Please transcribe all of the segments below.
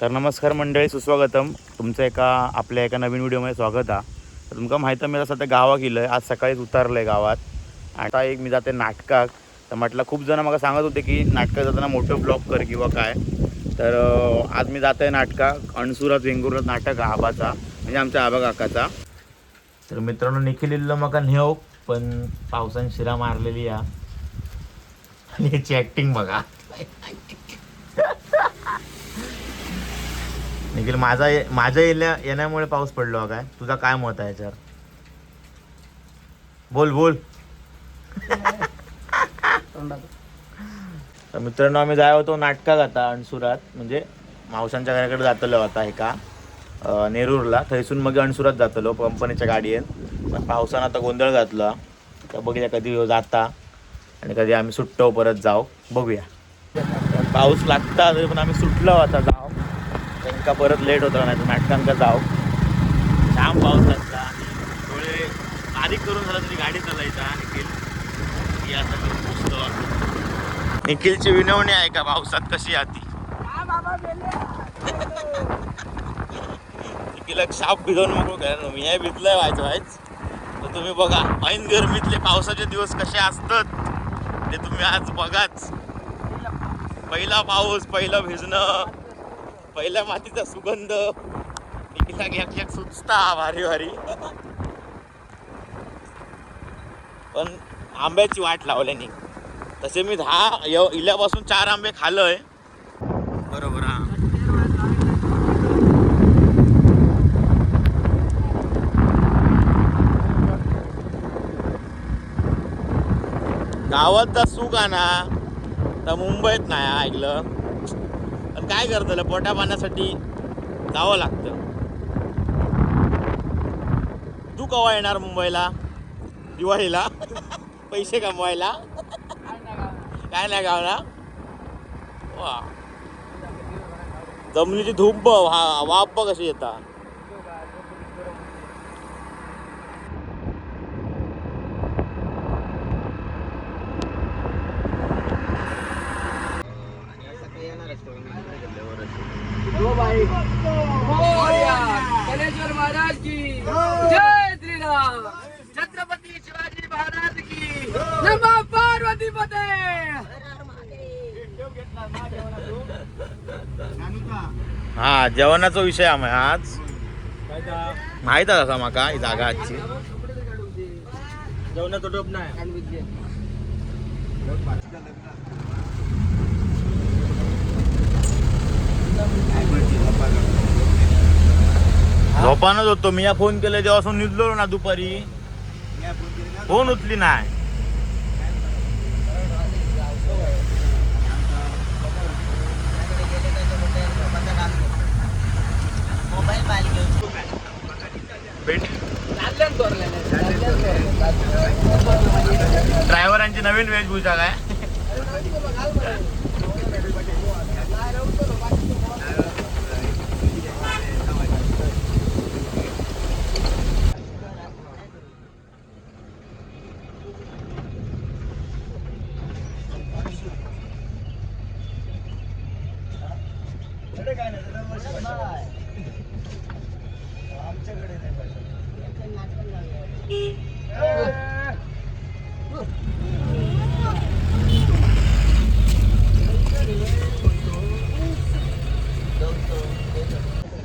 तर नमस्कार मंडळी, सुस्वागतम. तुमचं आपल्या एका नवीन व्हिडिओमध्ये स्वागत आहे. तर तुमका माहिती आहे, मी सध्या गावात गेलो आहे. आज सकाळीच उतरलं आहे गावात. आता मी जाते नाटकाक. तर म्हटलं खूप जण मला सांगत होते की नाटकात जाताना मोठं ब्लॉग कर किंवा काय. तर आज मी जात आहे नाटकाक. अणसुरात वेंगुर्ल्यात नाटक आहे आबाचा, म्हणजे आमच्या आबा काकाचा. तर मित्रांनो, निखिल इल्लं मका नेऊ, पण पावसाने शिरा मारलेली या. आणि याची ॲक्टिंग बघा. निखिल, माझ्या येण्यामुळे पाऊस पडलो काय? तुझा काय मत आहे याच्यावर? बोल बोल. तर मित्रांनो, आम्ही जाय होतो नाटकात आता अणसुरात, म्हणजे मावसांच्या घराकडे जातलो आता एका नेरूरला. थैसून मग अणसुरात जातलो कंपनीच्या गाडयेन. पण पावसानं आता गोंधळ घातला. तर बघूया कधी जाता आणि कधी आम्ही सुट्टो परत जाऊ, बघूया. पाऊस लागता तरी पण आम्ही सुटलो आता जाऊ, त्यांना परत लेट होता नाही तर नाटकांका जाऊ. जाम पाऊस लागता, थोडे बारीक करून झाला तरी गाडी चालायचा. निखिल आता करून पुसतो. निखिलची विनवणी आहे का पावसात कशी आती? निखिल शाप भिजवून मग मी हे भिजलंय व्हायच. तर तुम्ही बघा ऐन गरमीतले पावसाचे दिवस कसे असतात ते तुम्ही आज बघाच. पहिला पाऊस, पहिलं भिजणं, पहिल्या मातीचा सुगंध. निखिला घ्या सुचता भारी भारी. पण आंब्याची वाट लावल्याने तसे मी 10 इल्यापासून 4 आंबे खाल्लोय. बरोबर. हा, गावात सुख आहे ना, तर मुंबईत नाही ऐकलं. पण काय करतलं, पोटा पाण्यासाठी जावं लागतं. तू केव्हा येणार मुंबईला? दिवाळीला? पैसे कमवायला? काय नाही गावला. वा, जमिनीची धूप वाप कशी येता. महाराज की जय श्रीराम. छत्रपती शिवाजी महाराज की नमः. पार्वती पते. हा, जेवणाचा विषय आहे आज. माहित आहे कसा माका ही जागा आजची. जेवणाचा टोप नाही. झोपानच होतो मी. या फोन केले तेव्हा निघलो ना दुपारी, फोन उचली नाही. ड्रायव्हरांची नवीन वेशभूषा काय?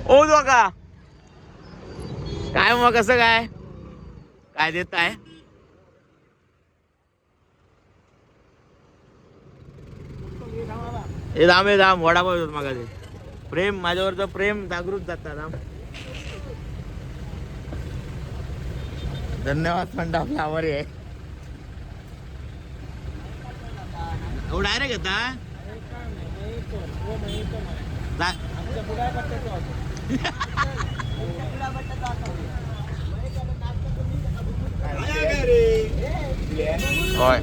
ओ दोघा काय मग कसं काय काय देत आहे? हे दाम वडापाव होत मागा. प्रेम, माझ्यावरचं प्रेम जागृत जातात. धन्यवाद म्हणता, आपला आभार आहे. डायरेक्ट येता होय.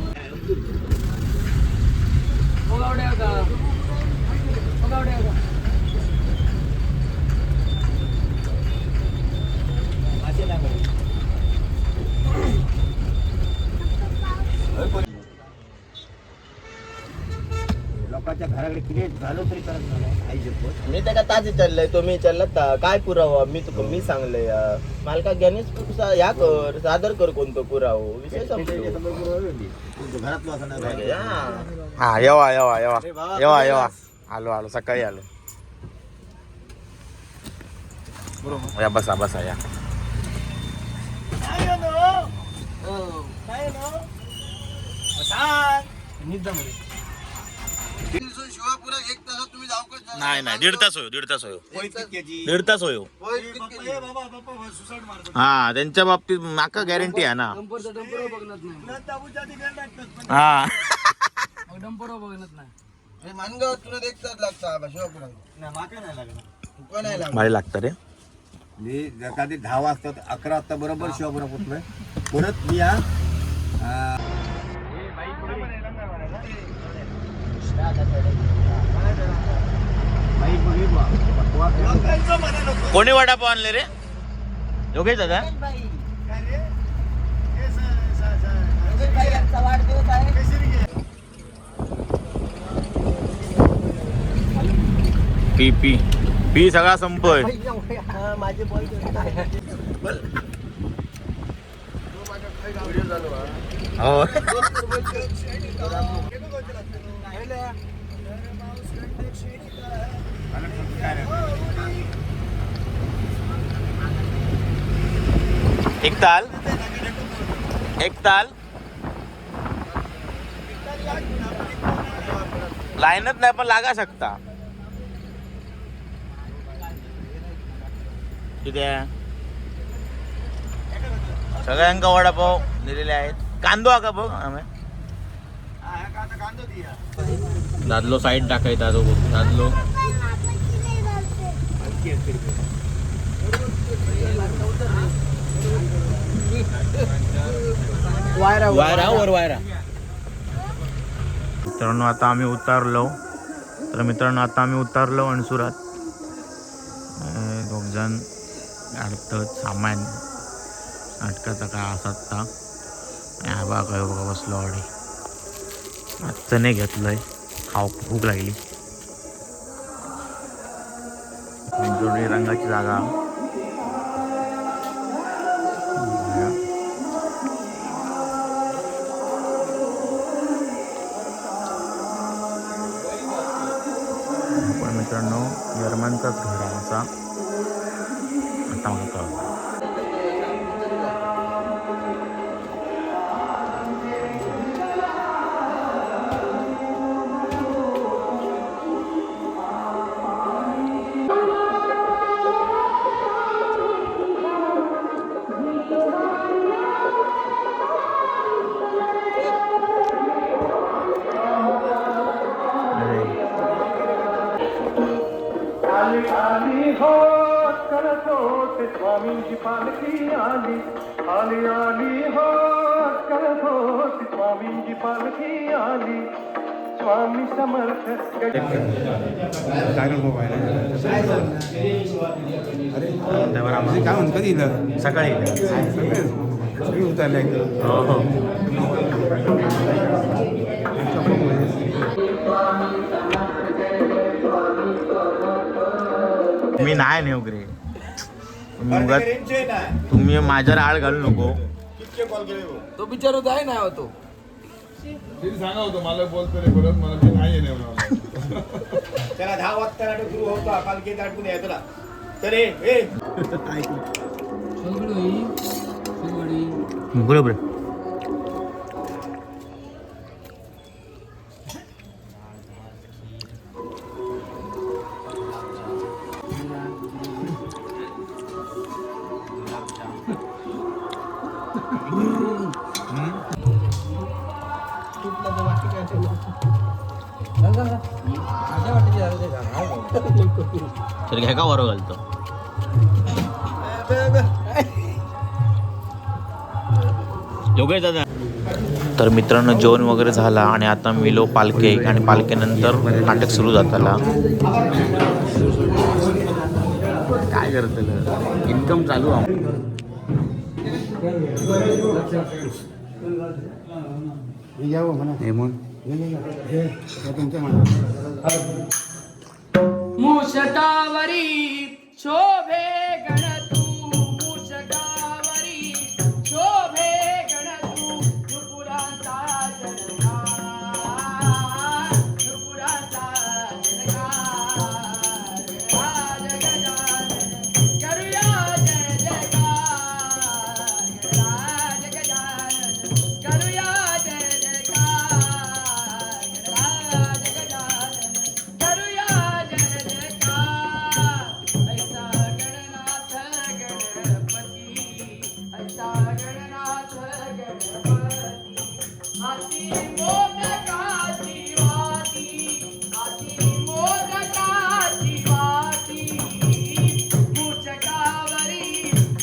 लोकांच्या घराकडे मी त्या ताज विचारलंय तुम्ही विचारलं काय पुरावा मी सांगलंय मालका गणेश ह्या कर सादर कर कोणतं पुरावो विषय हा येवा येवा येवा येवा येवा आलो आलो सकाळी आलो या बसा बसा या नाही नाही दीड तास होयो हा त्यांच्या बाबतीत माका गॅरंटी आहे ना हा डंपरो बघत नाही मानगाव तुला देखतात लागता शिवापुरा भारी लागतं रे मी कधी 10 वाजता 11 वाजता बरोबर शिवापुरा पोहोचलोय परत मी या कोणी वडापाव आणले रे योगेश दादा पी पी पी सगळा संपय माझे हो एक ताल लाईनच नाही पण लागा शकता किती सगळ्यांका वडापाव दिलेले आहेत कांदो का बघ आम्ही दादलो साईड टाकायचा तो दादलो वायरा मित्रांनो आता आम्ही उतारलो अणसुरात दोघजण काढतात सामान नाटकाचा काय असा आणि बघा काय बघा बसलो अडे आजचं नाही घेतलंय खाऊ भूक लागली जोडी रंगाची जागा पण मित्रांनो जर्मनचाच घर आहे असा आता मला कळलं आली हो करत होते स्वामींची पालखी आली आली आली हो करत होते स्वामींची पालखी आली स्वामी समर्थ काय म्हणतो कधी सकाळी उतरले मी नाही नेऊ रे तुम्ही माझ्यावर आळ घालू नको तो बिचारो आहे ना होतो सांगा होतं मला बोलतो रे परत मला मी नाही येणार त्याला 10 वाजता नाटक सुरू होता पालखी दाटून यायचं ना तर बरोबर तर घ्या का वरो घालतो योगेश दादा तर मित्रांनो जेवण वगैरे झाला आणि आता मिलो पालखे आणि पालखेनंतर नाटक सुरू झाला काय करत इन्कम चालू आहे तुमच्या मुषकावरी शोभे गण तू मुषकावरी शोभे गण तू नुपुरांचा जनकार नुपुरांचा जनकार राज गजानन करूया जय जयकार राज गजानन करूया जय जयकार राज गजानन करूया जय जयकार ऐसा गणनाथ गणपती ऐसा गणनाथ गणपती हाती मोदकाची वाटी हाती मोदकाची वाटी मुचकावरी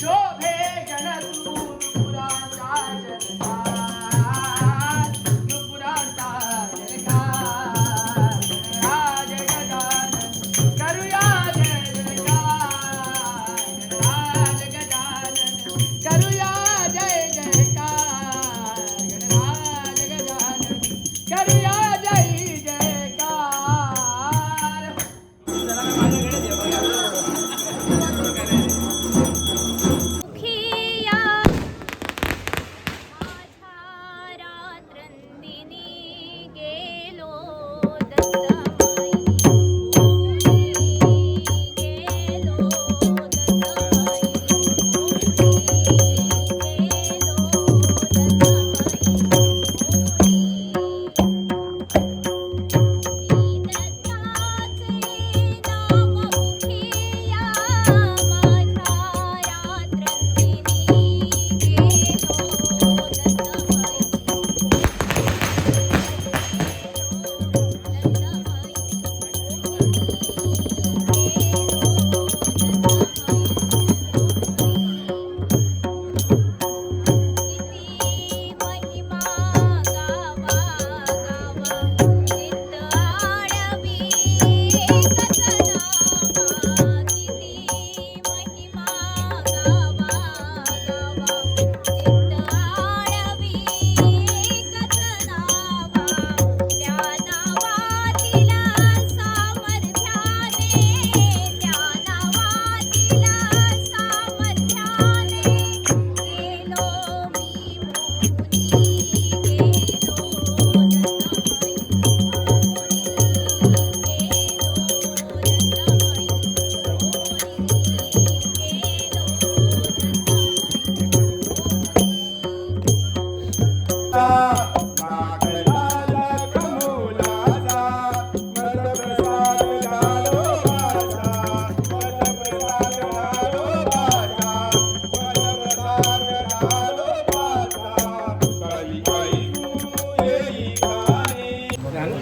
शोभे गण तू नुपुरांचा जनकार नुपुरांचा जनकार राज गजानन करूया जय जयकार राज गजानन करूया जय जयकार राज गजानन करूया जय जयकार खिया माझ्या रात्रंदिनी गेलो दत्तमाई गेलो दत्तमाई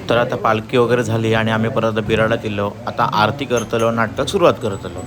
तर आता पालखी वगैरे झाली आणि आम्ही परत बिराडात गेलो. आता आरती करतलो, नाटक सुरुवात करतलो.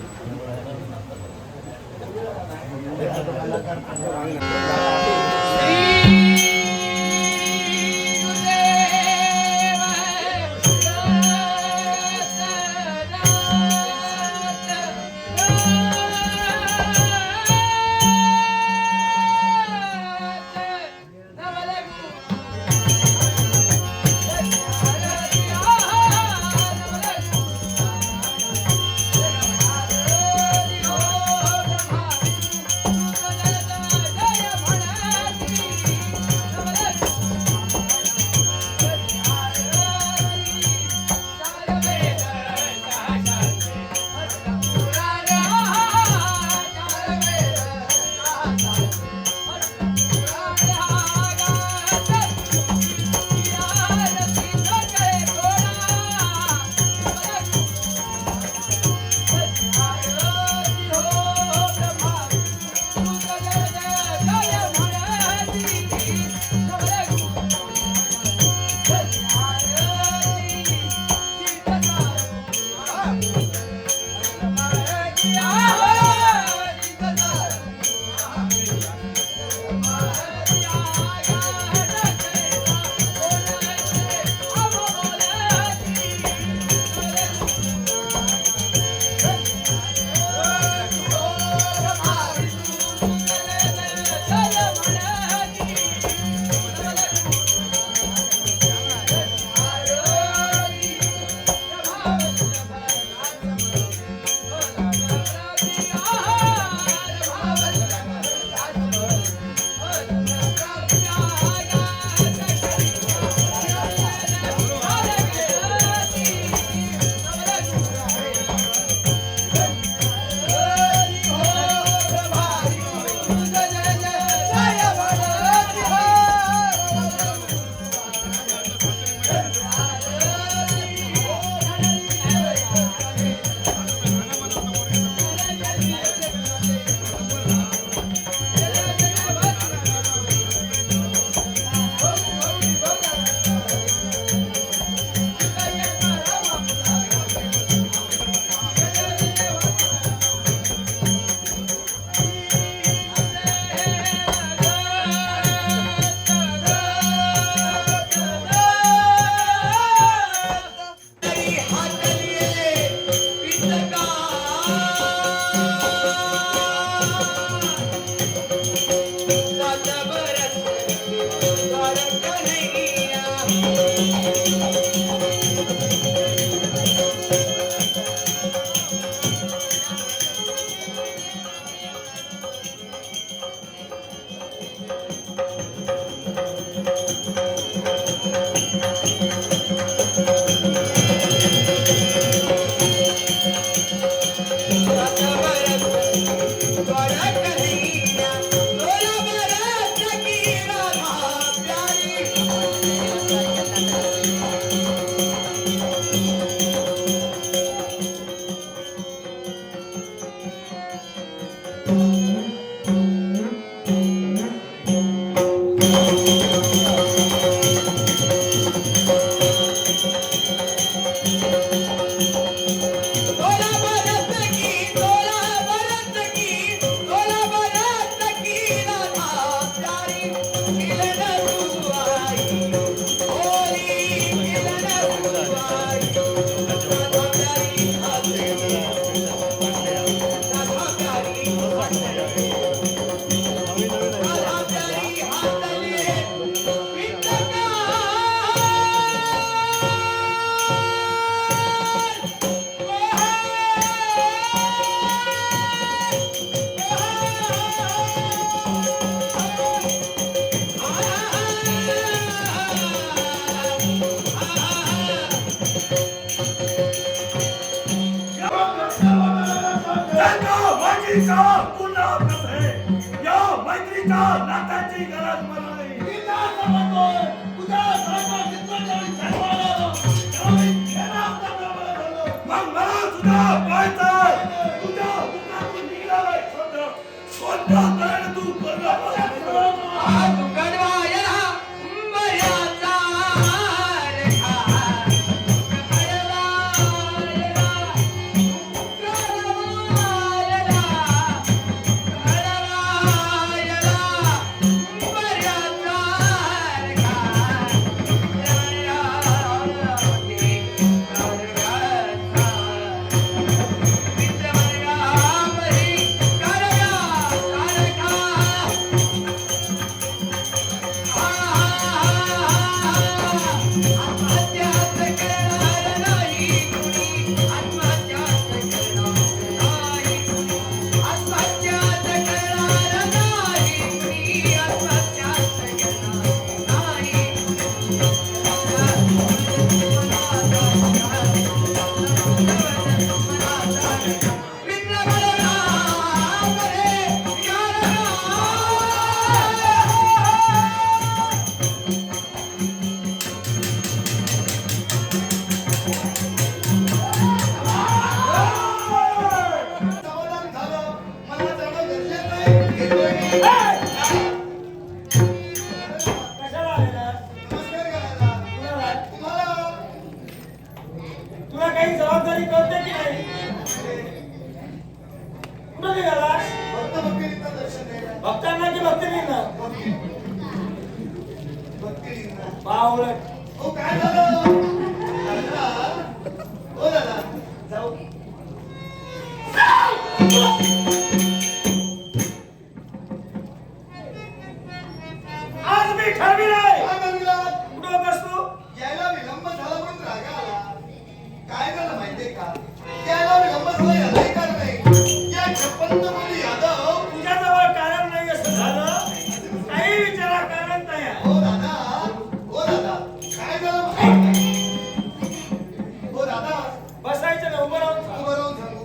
त्याच्या वाचीचा पुन्हा कसे या मैत्रीच्या नात्याची गरज मला नाही. मी काय सांगतोय तुझ्या सारखा मित्रांनी ठरवलं त्यावेळी खेळात ठरवलं. मग मला सुद्धा पाहायचंय तुझ्या मुखातून निघालाय शब्द कोणता कारण तू बदला तुला काही जबाबदारी कळते की नाही? कुठं निघालास? भक्तांना की भक्तिनींना? बावळट. आज मी ठरविलंय. कुठं होतास तू? यायला विलंब झाला म्हणून राग आला. काय झालं माहितीये का? यायला विलंब झाला याला कारण नाही. या 56 कोटी यादव तुझ्याजवळ कारण नाही असं झालं? काही विचारा कारण नाही आहे. हो दादा, हो दादा, काय झालं माहिती? हो दादा, बसायचं ना, उभं राहून सांग. उभं राहून सांगू.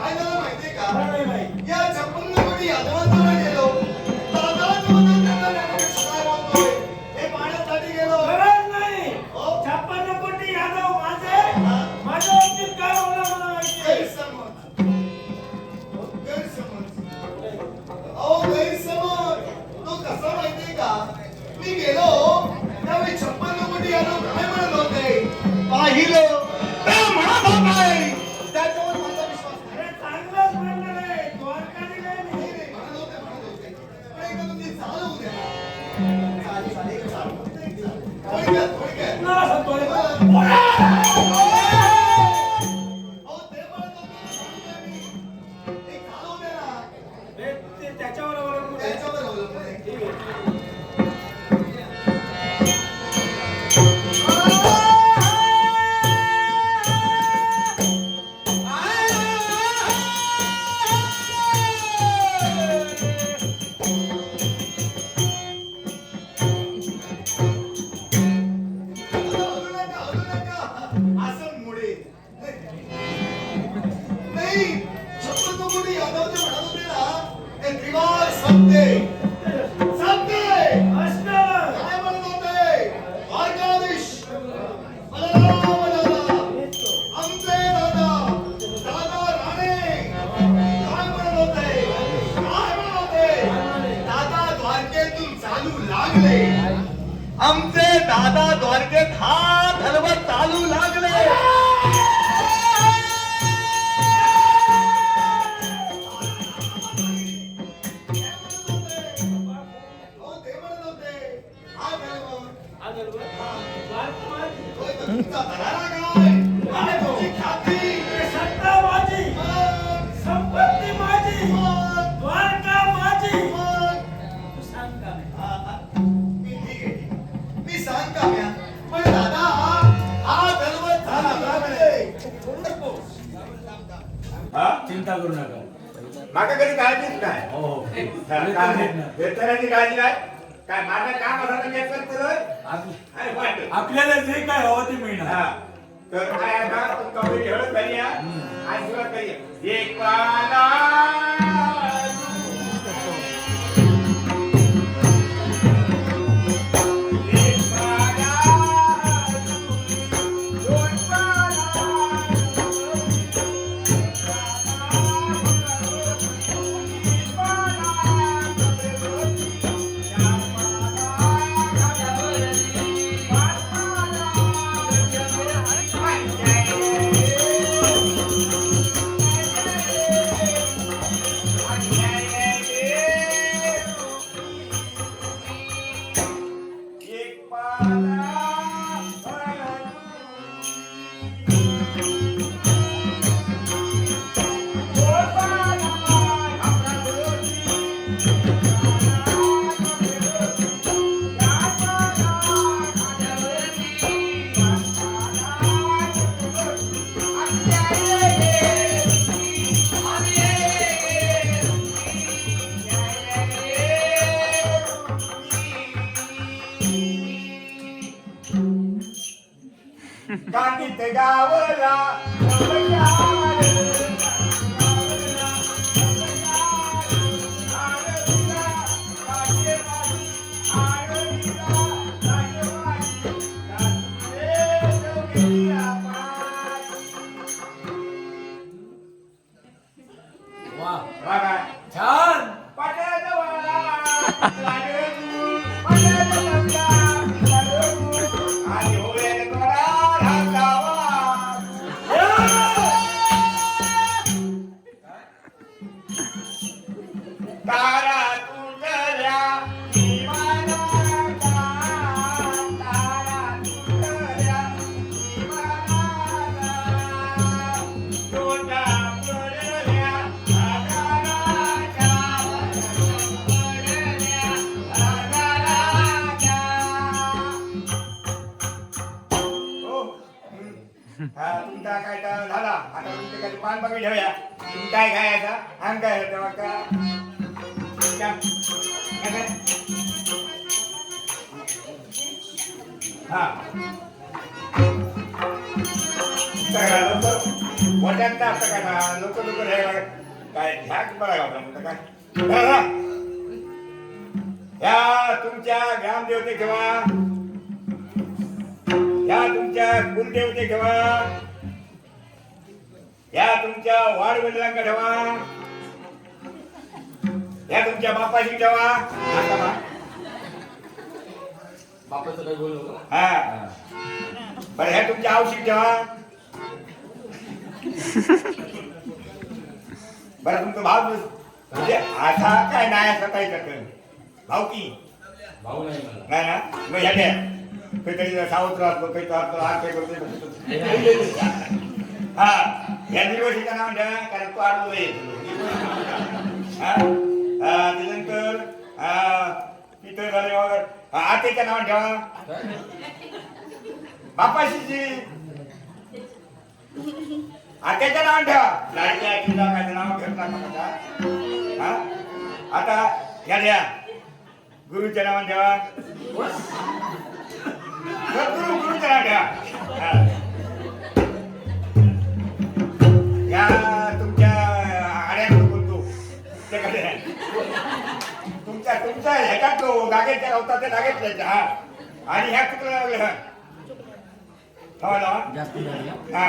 काय झालं माहितीये का? मला नाही माहित. या 56 कोटी यादवांकडे गेलो. दादाच्या मनात त्यांना ज्ञानेश्वर काय बोलतोय हे पाहण्यासाठी गेलो. गरज नाही. हो. 56 कोटी यादव माझे. माझ्या बाबतीत काय होणार मला माहिती आहे. गैरसमज. गैरसमज. अहो गैरसमज. तो कसा माहितीये का? मी गेलो त्यावेळी 56 कोटी यादव काय म्हणत होते पाहिलं त्या म्हणत होते. त्याच्यावर माझा विश्वास नाही. अरे चांगलंच म्हणणं नाही. द्वारकाधी नाही मी. नाही, नाही, म्हणत होते, म्हणत होते. पण एकदा तुम्ही चालू द्या. चालेल, चालेल, चालेल. थोडक्यात, थोडक्यात. कुणाला सांगतोय? अहो, ते म्हणत होते, सांगतोय मी. एक चालू द्या ना. ते त्याच्यावर अवलंबून आहे. त्याच्यावर अवलंबून आहे. ठीक आहे. हलू नका. असं मुळे. नाही, 56 कोटी यादव जे म्हणत होते ना, ते त्रिवार सत्य. सत्य. असणार. काय म्हणत होते? द्वारकाधीश. बलराम दादा. आमचे दादा. दादा राणे. काय म्हणत होते? काय म्हणत होते? दादा द्वारकेतून चालू लागले. आमचे दादा द्वारकेत हात हलवत चालू लागले. हो, ते म्हणत होते. हात हलवत. आज बरोबर. द्वारका माझी. होय, तर तुमचा दरारा काय? आणि तुमची ख्याती. हे सत्ता माझी. मग, संपत्ती माझी. मग, द्वारका माझी. मग. तू सांग का नाही? मी ठीक आहे, ठीक आहे. मी सांग का म्या? पण दादा हात हलवत चालू लागले. चिंता करू नका. माका कधी काळजीच नाही. हो. वेतनाची काळजी नाही. काय माझं काम असं तर मी करतोय. काय वाटत? आपल्याला जे काय हवं ते मिळणार. हा. तर काय आता कपडे खेळत घरी या. आज सुरुवात करूया. एक पाला कांदीत गावला छान तारा तुझल्या विमानाचा, तारा तुझल्या विमानाचा, तोटा पडल्या आकाराच्या, पडल्या आकाराच्या. हो. हा, तुमचा काय तर झाला आता तुमच्या काही पान बघी ठेवूया. तुम्ही काय खायचा आम काय तेव्हा का हा मोठ्यांचा असं काय ना लोक काय ह्या बरा गावला म्हणतं काय ह्या तुमच्या ग्रामदेवते ठेवा, ह्या तुमच्या कुलदेवते ठेवा, ह्या तुमच्या वाडवडिलांका ठेवा, ह्या तुमच्या बापाशी ठेवा. बापाचं काय बोलू हा बरं ह्या तुमच्या औषध ठेवा. बरं तुमचं भाव म्हणजे आता काय नाही असं काही करत भाऊ की भाऊ नाही मला नाही ना मग ह्या द्या काहीतरी सावत्र असतो काही असतो आज काही करतो. हा या निर्वशीचं नाव द्या कारण तो आडवं येतो. त्याच्यानंतर पितळ झाले वगैरे आतेचं नाव ठेवा. बापाशीची आत्याचं नाव ठेवा. लाडक्या आजीला काय नाव घेत नका. हा आता ह्या द्या गुरुच्या नावाने ठेवा. गुरुच्या नाव ठेवा. या तुमच्या आड्याकडे बोलतो त्याकडे तुमच्या ह्याच्यात तो जागेच्या होता त्या जागेत हा आणि ह्या कुठला लागले हा जास्त झाली हा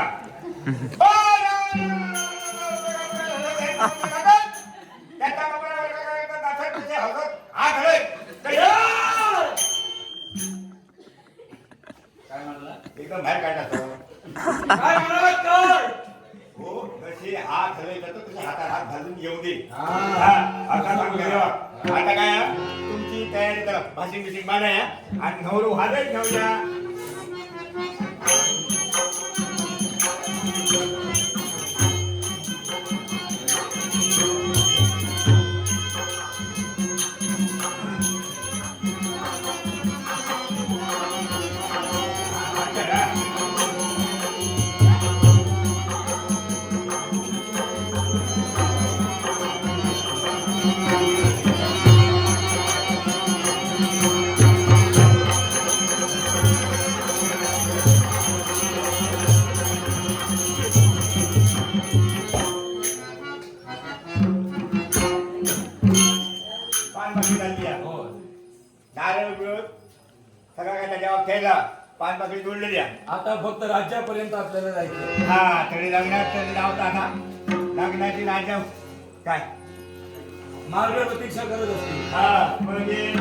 काय म्हणला एकदम बाहेर काढतात काय म्हणालात काय? हो जसे हात हलवे जातो तसे हातात हात घालून येऊ दे. हा. आता काय तुमची तयारी करा. भाषिंग बिशिंग माना आणि नवरू हातच घेऊया. पाच बाकडी जोडलेली आहे. आता फक्त राज्यापर्यंत आपल्याला जायचं. हा तरी लग्नात लावता ना लग्नाची राजा काय मार्ग प्रतीक्षा करत असते. हा म्हणजे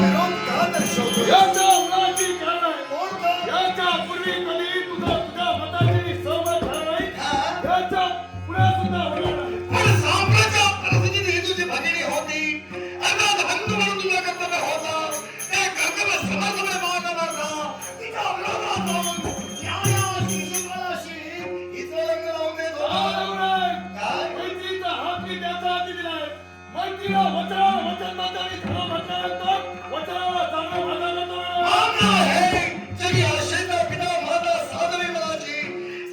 विरोध का दर्शवतो याच्या मुलाची कारण आहे. कोण का? याच्या पूर्वी कधी तुझ्या मताची सहमत झाला नाही. याच्या पुढे सुद्धा होणार नाही. पण साम्राज्य परिस्थिती ही तुझी भगिनी होती. अर्थात बंधू म्हणून तुझं कर्तव्य होतं. त्या कर्तव्य समाजामध्ये मानणारा तिच्या विरोधात जाऊन न्यायाशी, शुक्राशी हिचं लग्न लावून देतो. काय? मैत्रीचा हात मी त्याचा हाती दिलाय. मैत्रीला वचनाला खरं म्हटल्यानंतर वचनाला चांगलं वागायला मान्य आहे. जगी आशेचा पिता माता साधवी मनाची,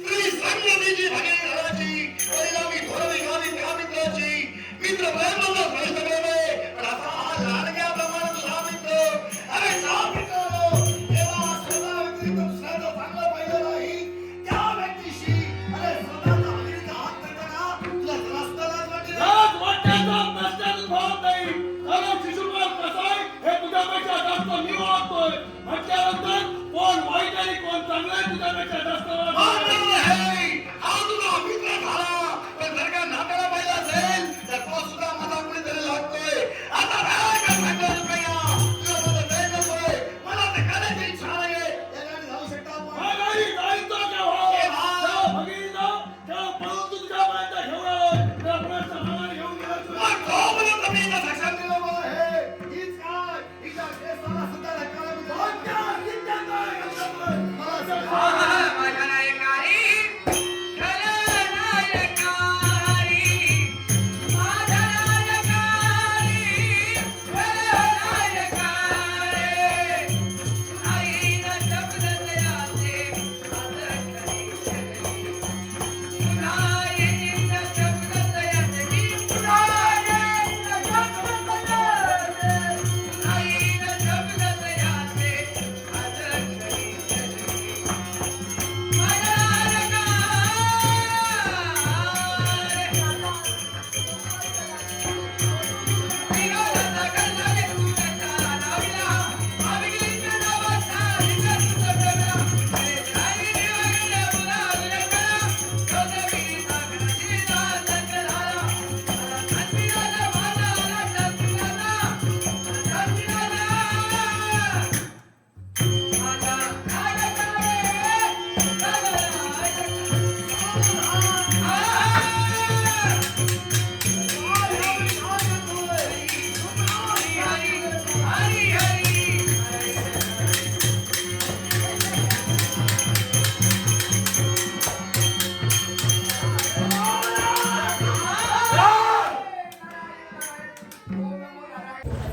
स्त्री संगतीची भगिनी घराची, परिणामी धोरविघाती त्या मित्राची, मित्र प्रेमाचा श्रेष्ठ प्रेम आहे. पण आता हा लाडक्याप्रमाणे तुझा मित्र. अरे जा मित्रांनो, तेव्हा स्वतः व्यतिरिक्त दुसऱ्याचं चांगलं पाहिलं नाही. त्या व्यक्तीशी अरे स्वतःच्या भगिनीचा हात धरताना तुला त्रासदायक वाटेल. लाज वाटण्याचा प्रश्नच उद्भवत नाही. कारण शिशुपाल कसा आहे हे तुझ्यापेक्षा जास्त मी ओळखतोय. म्हटल्यानंतर कोण वाईट आणि कोण चांगलं आहे तुझ्यापेक्षा जास्त ओळखतोय. मान्य आहे. हा तुझा मित्र झाला. पण जर का नात्याला पाहिलं असेल तर तो सुद्धा माझा कुणीतरी लागतोय. आता काय सांगायचं भैया? तुला माझं वेळ नकोय. मला ते करायची इच्छा नाहीये. या गाडी जाऊ शकता आपण? माघारी जायचं केव्हा? तेव्हा भगिनीला तेव्हा पळून तुझ्यापर्यंत घेऊन आलोय. त्या पुढे माघारी घेऊन गेल्याशिवाय मग जोपर्यंत मी इथं साक्षात दिलं मला हे, हीच काय? हिच्या केसाला सुद्धा धक्का लागू दे. मला सांग. माझ्या नायकारी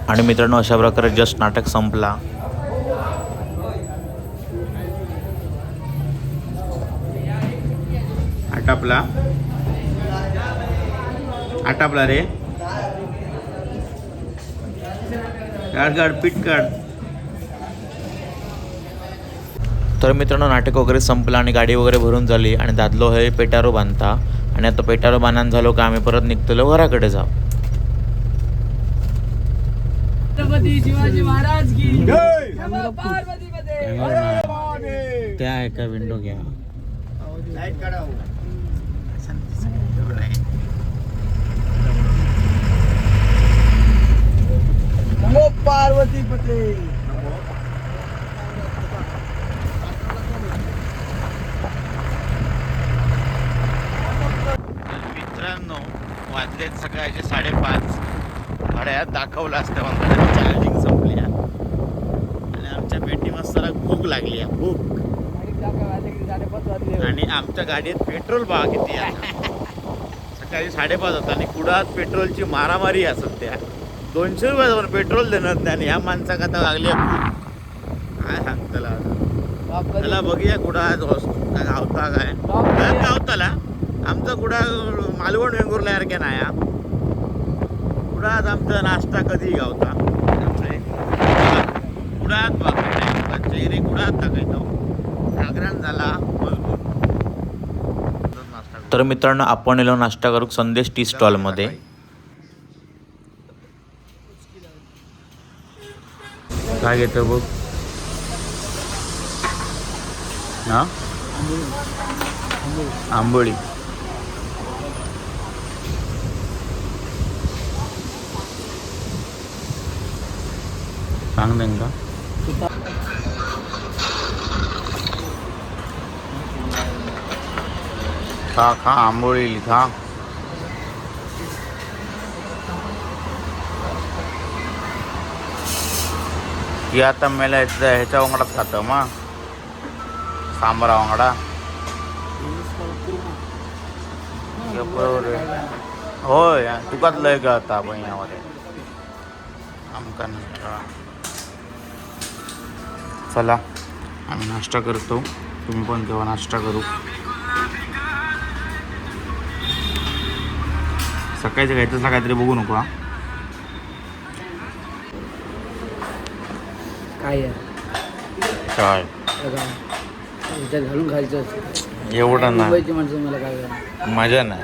आणि मित्रांनो अशा प्रकारे जस्ट नाटक संपला. आटापला रे. काढ पीठ काढ. तर मित्रांनो नाटक वगैरे संपलं आणि गाडी वगैरे भरून झाली आणि दादलो हे पेटारो बांधता. आणि आता पेटारो बांधून झालो का आम्ही परत निघतलो घराकडे जाऊ. छत्रपती शिवाजी महाराज की नमः पार्वती मध्ये. त्या आहे का विंडो घ्या. नमो पार्वती पते. मित्रांनो वाजलेत सकाळचे 5:30. गाड्यात दाखवलं असतं मला चार्जिंग संपली आणि आमच्या पेटी मस्ताला भूक लागली आहे. भूक. आणि आमच्या गाडीत पेट्रोल बघा किती आहे. सकाळी 5:30 होता आणि कुडात पेट्रोलची मारामारी आहे सध्या. 200 रुपयाचं पण पेट्रोल देणार नाही आणि ह्या माणसाक आता लागली आहे. काय सांगताला त्याला बघूया कुडात गावता काय गावताला. आमचा कुडा मालवण वेंगुर्ला सारख्या नाही हा. कुडात आमचा नाश्ता कधी गावता. त्यामुळे कुडात बघा चेहरे कुडात टाकायचो. जागरण झाला मजबूत. तर मित्रांनो आपण येलो नाश्ता करूक संदेश टी स्टॉलमध्ये. काय घेतो बघ ना. आंबोळी. हा सांग त्यांना खा खा आंबोळी खा ती आता मेला ह्याच्या वांगडाच खातं मग सांबारा वांगडा बरोबर आहे. होय तुकाच लय का आता महिन्यामध्ये आमका नाश्ता चला आम्ही नाश्ता करतो तुम्ही पण तेव्हा नाश्ता करू सकाळचं घ्यायचं काहीतरी बघू नको हा काय काय ह्याच्यात घालून खायचं एवढं नाही मुंबईची माणसं मला काय करणार. मजा नाही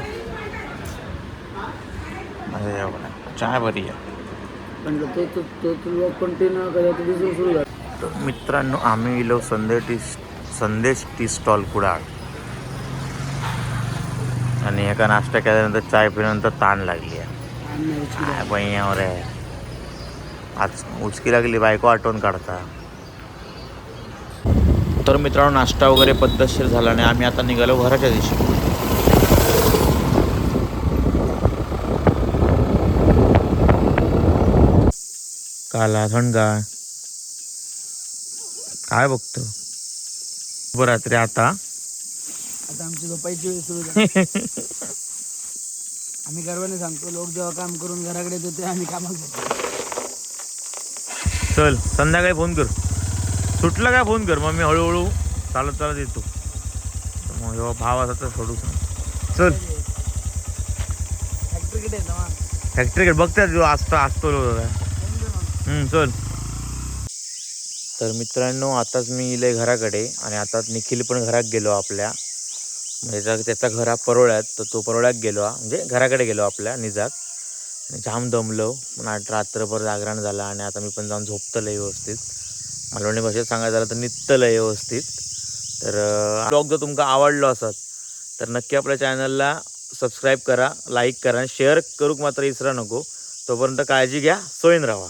मजा एवढं चहा बरी आहे पण तो लोक कंटिन्यू करायचं दुसरं सुरू झालं. तर मित्रांनो आम्ही गेलो संदेश टी स्टॉल कुडाळ आणि एका नाश्ता केल्यानंतर चाय पिल्यानंतर ताण लागली आहे काय बहिण्यावर आहे आज उचकी लागली बायको आठवण काढता तर मित्रांनो नाश्ता वगैरे पद्धतशीर झाला आणि आम्ही आता निघालो घराच्या दिवशी काला थंडगा काय बघतो रात्री आता आता आमची झोपायची वेळ सुरू झाली. आम्ही गर्वाने सांगतो लोक जेव्हा काम करून घराकडे येतो ते आम्ही कामाला जातो. चल संध्याकाळी फोन कर सुटला काय फोन कर मग मी हळूहळू चालत चालत येतो मग जेव्हा भाव असा तर सोडू सांग चल फॅक्टरीकडे आहे ना फॅक्टरीकडे बघतात जो असतो चल तर मित्रांनो आताच मी इले घराकडे आणि आता निखिल पण घरात गेलो आपल्या म्हणजे त्याचा घरा परोळ्यात तर तो परोळ्यात गेलो म्हणजे घराकडे गेलो आपल्या निजाक जाम दमलो पण रात्रभर जागरण झाला आणि आता मी पण जाऊन झोपतलं व्यवस्थित मालवणी भाषेत सांगायचं झालं तर निघतलं व्यवस्थित तर ब्लॉग जर तुमका आवडलो असत तर नक्की आपल्या चॅनलला सबस्क्राईब करा लाईक करा आणि शेअर करूक मात्र विसरा नको तोपर्यंत काळजी घ्या सोयीन राहा